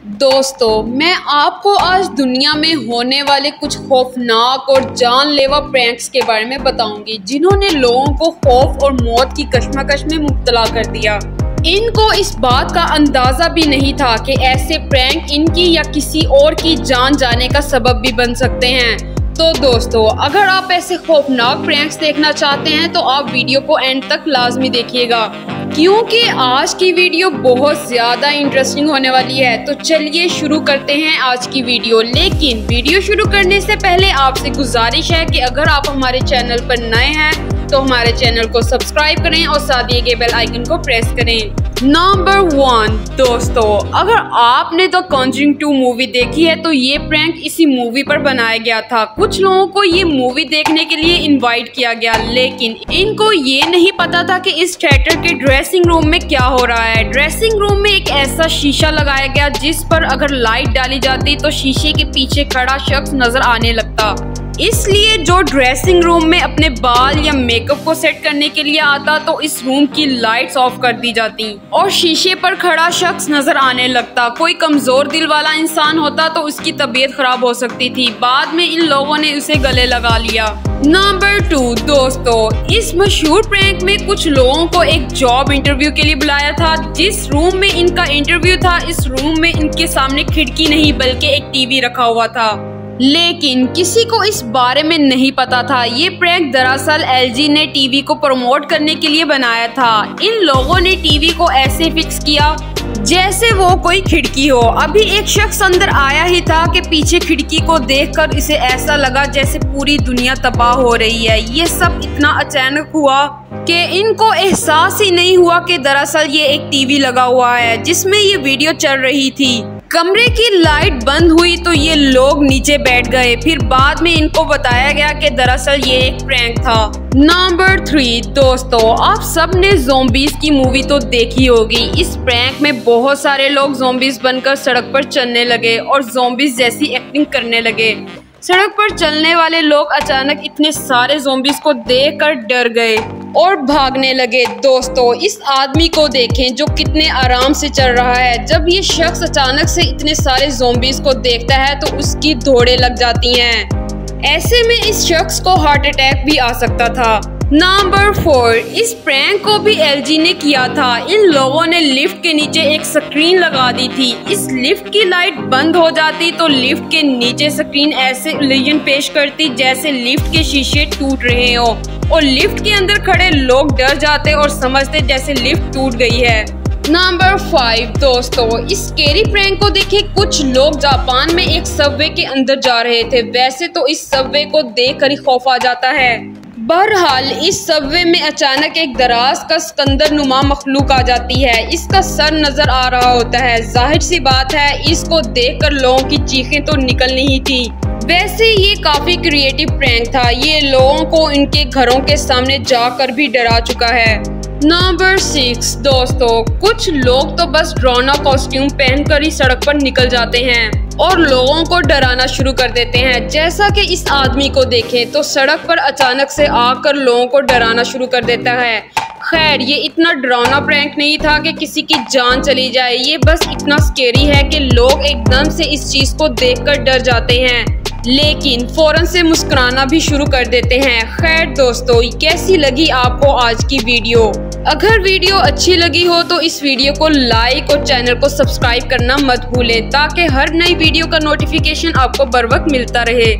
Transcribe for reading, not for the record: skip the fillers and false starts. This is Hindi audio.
दोस्तों, मैं आपको आज दुनिया में होने वाले कुछ खौफनाक और जानलेवा प्रैंक्स के बारे में बताऊंगी, जिन्होंने लोगों को खौफ और मौत की कश्मकश में मुब्तला कर दिया। इनको इस बात का अंदाजा भी नहीं था कि ऐसे प्रैंक इनकी या किसी और की जान जाने का सबब भी बन सकते हैं। तो दोस्तों, अगर आप ऐसे खौफनाक प्रैंक्स देखना चाहते हैं तो आप वीडियो को एंड तक लाजमी देखिएगा, क्योंकि आज की वीडियो बहुत ज़्यादा इंटरेस्टिंग होने वाली है। तो चलिए शुरू करते हैं आज की वीडियो। लेकिन वीडियो शुरू करने से पहले आपसे गुजारिश है कि अगर आप हमारे चैनल पर नए हैं तो हमारे चैनल को सब्सक्राइब करें और साथ दिए गए बेल आइकन को प्रेस करें। नंबर 1 दोस्तों, अगर आपने द कॉन्जरिंग 2 मूवी देखी है तो ये प्रैंक इसी मूवी पर बनाया गया था। कुछ लोगों को ये मूवी देखने के लिए इनवाइट किया गया, लेकिन इनको ये नहीं पता था कि इस थिएटर के ड्रेसिंग रूम में क्या हो रहा है। ड्रेसिंग रूम में एक ऐसा शीशा लगाया गया जिस पर अगर लाइट डाली जाती तो शीशे के पीछे खड़ा शख्स नजर आने लगता। इसलिए जो ड्रेसिंग रूम में अपने बाल या मेकअप को सेट करने के लिए आता तो इस रूम की लाइट्स ऑफ कर दी जाती और शीशे पर खड़ा शख्स नजर आने लगता। कोई कमजोर दिल वाला इंसान होता तो उसकी तबीयत खराब हो सकती थी। बाद में इन लोगों ने उसे गले लगा लिया। नंबर 2 दोस्तों, इस मशहूर प्रैंक में कुछ लोगों को एक जॉब इंटरव्यू के लिए बुलाया था। जिस रूम में इनका इंटरव्यू था, इस रूम में इनके सामने खिड़की नहीं बल्कि एक टीवी रखा हुआ था, लेकिन किसी को इस बारे में नहीं पता था। ये प्रैंक दरअसल एलजी ने टीवी को प्रमोट करने के लिए बनाया था। इन लोगों ने टीवी को ऐसे फिक्स किया जैसे वो कोई खिड़की हो। अभी एक शख्स अंदर आया ही था कि पीछे खिड़की को देखकर इसे ऐसा लगा जैसे पूरी दुनिया तबाह हो रही है। ये सब इतना अचानक हुआ कि इनको एहसास ही नहीं हुआ कि दरअसल ये एक टीवी लगा हुआ है जिसमें ये वीडियो चल रही थी। कमरे की लाइट बंद हुई तो ये लोग नीचे बैठ गए। फिर बाद में इनको बताया गया कि दरअसल ये एक प्रैंक था। नंबर 3 दोस्तों, आप सब ने ज़ॉम्बीज़ की मूवी तो देखी होगी। इस प्रैंक में बहुत सारे लोग ज़ॉम्बीज़ बनकर सड़क पर चलने लगे और ज़ॉम्बीज़ जैसी एक्टिंग करने लगे। सड़क पर चलने वाले लोग अचानक इतने सारे ज़ॉम्बीज़ को देखकर डर गए और भागने लगे। दोस्तों, इस आदमी को देखें जो कितने आराम से चल रहा है। जब ये शख्स अचानक से इतने सारे ज़ॉम्बीज़ को देखता है तो उसकी दौड़ें लग जाती हैं। ऐसे में इस शख्स को हार्ट अटैक भी आ सकता था। नंबर 4, इस प्रैंक को भी एलजी ने किया था। इन लोगों ने लिफ्ट के नीचे एक स्क्रीन लगा दी थी। इस लिफ्ट की लाइट बंद हो जाती तो लिफ्ट के नीचे स्क्रीन ऐसे इल्यूजन पेश करती जैसे लिफ्ट के शीशे टूट रहे हो और लिफ्ट के अंदर खड़े लोग डर जाते और समझते जैसे लिफ्ट टूट गई है। नंबर 5 दोस्तों, इस स्केरी प्रैंक को देखे। कुछ लोग जापान में एक सबवे के अंदर जा रहे थे। वैसे तो इस सबवे को देखकर ही खौफ आ जाता है। बहरहाल इस सबवे में अचानक एक दराज का सिकंदर नुमा मखलूक आ जाती है। इसका सर नजर आ रहा होता है। जाहिर सी बात है इसको देखकर लोगों की चीखें तो निकल नहीं थी। वैसे ये काफी क्रिएटिव प्रैंक था। ये लोगों को इनके घरों के सामने जाकर भी डरा चुका है। नंबर 6 दोस्तों, कुछ लोग तो बस डरावना कॉस्ट्यूम पहनकर ही सड़क पर निकल जाते हैं और लोगों को डराना शुरू कर देते हैं। जैसा कि इस आदमी को देखें तो सड़क पर अचानक से आकर लोगों को डराना शुरू कर देता है। खैर, ये इतना डरावना प्रैंक नहीं था कि किसी की जान चली जाए। ये बस इतना स्केरी है कि लोग एकदम से इस चीज को देखकर डर जाते हैं, लेकिन फौरन से मुस्कुराना भी शुरू कर देते हैं। खैर दोस्तों, कैसी लगी आपको आज की वीडियो? अगर वीडियो अच्छी लगी हो तो इस वीडियो को लाइक और चैनल को सब्सक्राइब करना मत भूलें, ताकि हर नई वीडियो का नोटिफिकेशन आपको बर वक्त मिलता रहे।